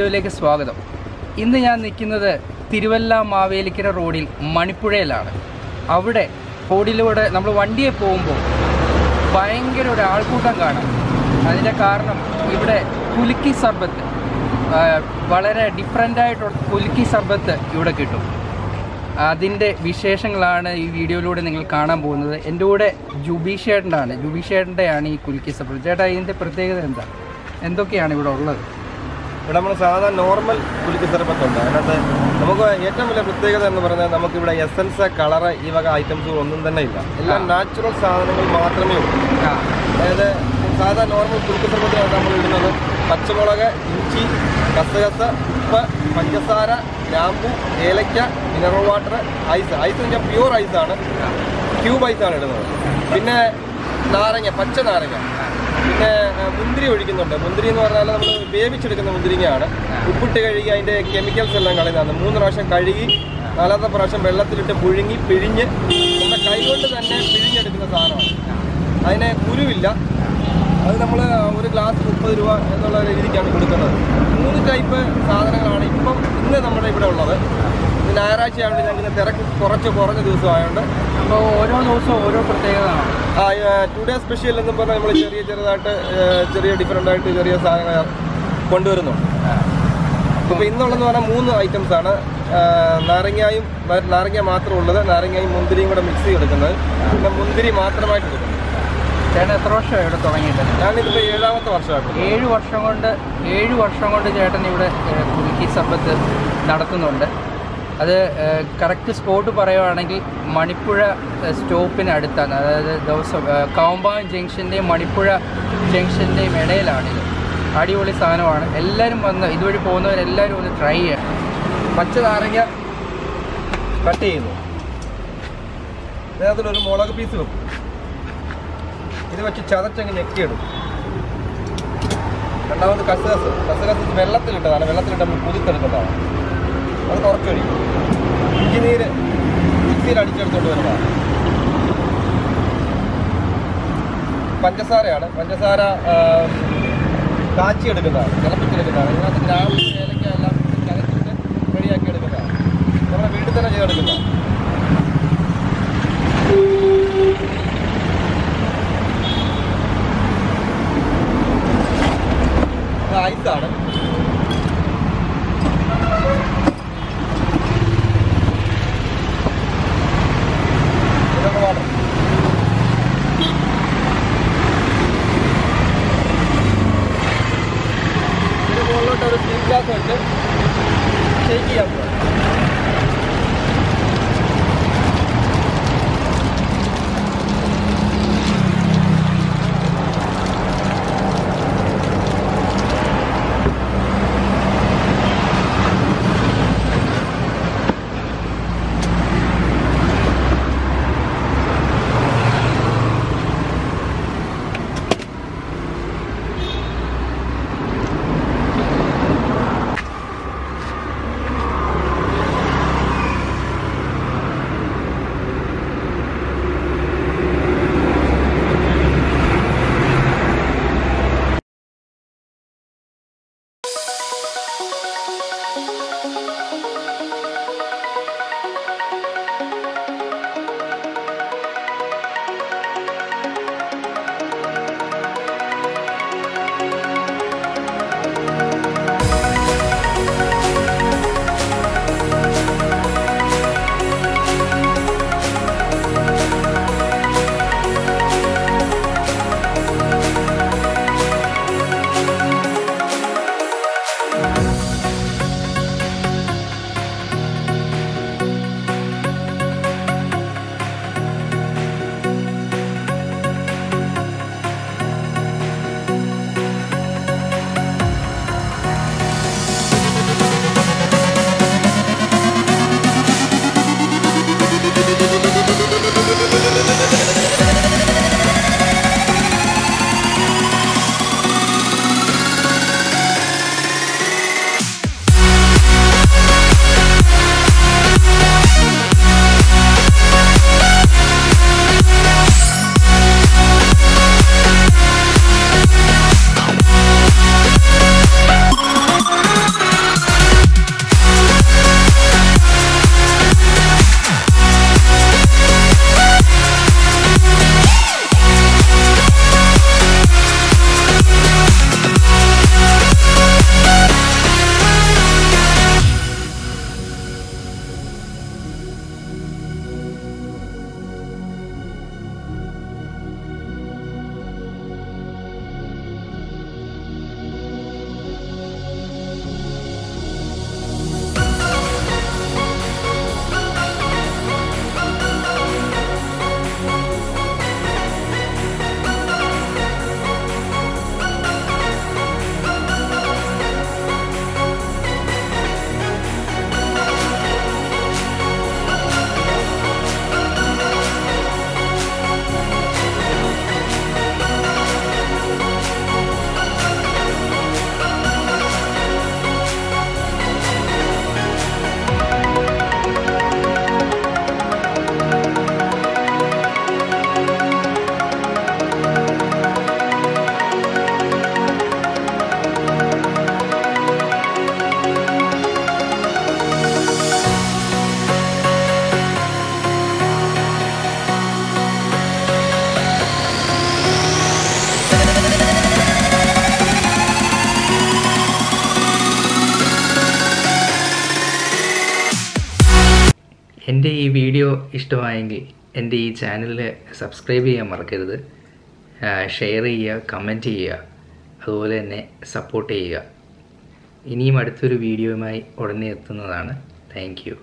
വീഡിയോയിലേക്ക് സ്വാഗതം. ഇന്ന് ഞാൻ നിൽക്കുന്നത് തിരുവല്ല മാവേലിക്കര റോഡിൽ മണിപ്പുഴയിലാണ്. അവിടെ റോഡിലൂടെ നമ്മൾ വണ്ടിയെ പോകുമ്പോൾ ഭയങ്കര ഒരു ആൾക്കൂട്ടം കാണാം. അതിൻ്റെ കാരണം ഇവിടെ കുലുക്കി സർബത്ത്, വളരെ ഡിഫറൻ്റായിട്ടുള്ള കുലുക്കി സർബത്ത് ഇവിടെ കിട്ടും. അതിൻ്റെ വിശേഷങ്ങളാണ് ഈ വീഡിയോയിലൂടെ നിങ്ങൾ കാണാൻ പോകുന്നത്. എൻ്റെ കൂടെ ജുബീഷേട്ടൻ്റെയാണ് ഈ കുലുക്കി സർബത്ത്. ചേട്ടാ, ഇതിൻ്റെ പ്രത്യേകത എന്താ? എന്തൊക്കെയാണ് ഇവിടെ ഉള്ളത്? ഇവിടെ നമ്മൾ സാധാരണ നോർമൽ കുലുക്കി സർബത്തുണ്ട്. അതിനകത്ത് നമുക്ക് ഏറ്റവും വലിയ പ്രത്യേകത എന്ന് പറയുന്നത് നമുക്കിവിടെ എസൻസ്, കളറ്, ഈ വക ഐറ്റംസ് ഒന്നും തന്നെ ഇല്ല. എല്ലാം നാച്ചുറൽ സാധനങ്ങൾ മാത്രമേ ഉള്ളൂ. അതായത് സാധാരണ നോർമൽ കുലുക്കി സർബത്തിനകത്ത് നമ്മൾ ഇടുന്നത് പച്ചമുളക്, ഇഞ്ചി, കസകസ, ഉപ്പ്, പഞ്ചസാര, ഗ്രാമ്പു, ഏലക്ക, മിനറൽ വാട്ടർ, ഐസ്. ഐസ് എന്ന് വെച്ചാൽ പ്യൂർ ഐസാണ്, ക്യൂബ് ഐസാണ് ഇടുന്നത്. പിന്നെ നാരങ്ങ, പച്ച നാരങ്ങ, പിന്നെ മുന്തിരി ഒഴിക്കുന്നുണ്ട്. മുന്തിരി എന്ന് പറഞ്ഞാൽ നമ്മൾ വേവിച്ചെടുക്കുന്ന മുന്തിരിങ്ങയാണ്. ഉപ്പിട്ട് കഴുകി അതിൻ്റെ കെമിക്കൽസ് എല്ലാം കളയുന്നതാണ്. 3 പ്രാവശ്യം കഴുകി 4ാമത്തെ പ്രാവശ്യം വെള്ളത്തിലിട്ട് പുഴുങ്ങി പിഴിഞ്ഞ് നമ്മുടെ കൈകൊണ്ട് തന്നെ പിഴിഞ്ഞെടുക്കുന്ന സാധനമാണ്. അതിന് കുരുവില്ല. അത് നമ്മൾ ഒരു ഗ്ലാസ് 30 രൂപ എന്നുള്ള രീതിക്കാണ് കൊടുക്കുന്നത്. 3 ടൈപ്പ് സാധനങ്ങളാണ് ഇന്ന് നമ്മുടെ ഇവിടെ ഉള്ളത്. ഇത് ഞായറാഴ്ച ആയതുകൊണ്ട് ഞങ്ങൾക്ക് തിരക്ക് കുറഞ്ഞ ദിവസമായതുകൊണ്ട് അപ്പോൾ ഓരോ ദിവസവും ഓരോ പ്രത്യേകതയാണ്. ടുഡേ സ്പെഷ്യൽ എന്ന് പറഞ്ഞാൽ നമ്മൾ ചെറിയ ഡിഫറൻ്റായിട്ട് ചെറിയ സാധനങ്ങൾ കൊണ്ടുവരുന്നുണ്ട്. ഇപ്പോൾ ഇന്നുള്ളതെന്ന് പറഞ്ഞാൽ 3 ഐറ്റംസാണ്. നാരങ്ങ മാത്രം ഉള്ളത്, നാരങ്ങയും മുന്തിരിയും കൂടെ മിക്സ് ചെയ്തെടുക്കുന്നത്, പിന്നെ മുന്തിരി മാത്രമായിട്ട് എടുക്കുന്നത്. ചേട്ടൻ എത്ര വർഷമായി ഇവിടെ തുടങ്ങിയിട്ട്? ഞാനിതിപ്പോൾ 7ാമത്തെ വർഷമായിട്ട്. 7 വർഷം കൊണ്ട് ചേട്ടൻ ഇവിടെ കുലുക്കി സർബത്ത് നടത്തുന്നുണ്ട്. അത് കറക്റ്റ് സ്പോട്ട് പറയുകയാണെങ്കിൽ മണിപ്പുഴ സ്റ്റോപ്പിനടുത്താണ്. അതായത് കാവുമ്പായം ജംഗ്ഷൻ്റെയും മണിപ്പുഴ ജംഗ്ഷൻ്റെയും ഇടയിലാണിത്. അടിപൊളി സാധനമാണ്. എല്ലാവരും വന്ന് ഇതുവഴി പോകുന്നവരെല്ലാവരും ഒന്ന് ട്രൈ ചെയ്യണം. പച്ച നാരങ്ങ കട്ട് ചെയ്യുന്നു, അതിനകത്തൊരു മുളക് പീസ് വെക്കും. ഇത് വെച്ച് ചതച്ചങ്ങ് ഞെക്കിയിടും. രണ്ടാമത് കസകസ് വെള്ളത്തിലിട്ടതാണ്. വെള്ളത്തിലിട്ട് നമ്മൾ കുതിർത്തെടുക്കുന്നതാണ്. അത് കുറച്ചൊഴിക്കും. ഇഞ്ചി നീര് മിക്സിയിൽ അടിച്ചെടുത്തോണ്ട് വരുന്നതാണ്. പഞ്ചസാരയാണ്. പഞ്ചസാര കാച്ചിയെടുക്കുന്നതാണ്, തിളപ്പിച്ചെടുക്കുന്നതാണ്. ഇതിനകത്ത് ഗ്രാമ്പു, ഏലക്ക എല്ലാം ചതച്ചിട്ട് റെഡിയാക്കി എടുക്കുന്നതാണ്. നമ്മുടെ വീട്ടിൽ തന്നെ ചെയ്തെടുക്കുന്നതാണ്. ഐസാണ്. വാട്ടർ. ഇതിന് മുകളിലോട്ട് ഒരു സ്റ്റീൽ ഗ്ലാസ് വെച്ച് ഷേക്ക് ചെയ്യാൻ പോകും. എൻ്റെ ഈ വീഡിയോ ഇഷ്ടമായെങ്കിൽ എൻ്റെ ഈ ചാനൽ സബ്സ്ക്രൈബ് ചെയ്യാൻ മറക്കരുത്. ഷെയർ ചെയ്യുക, കമൻറ്റ് ചെയ്യുക, അതുപോലെ തന്നെ സപ്പോർട്ട് ചെയ്യുക. ഇനിയും അടുത്തൊരു വീഡിയോയുമായി ഉടനെ എത്തുന്നതാണ്. Thank you.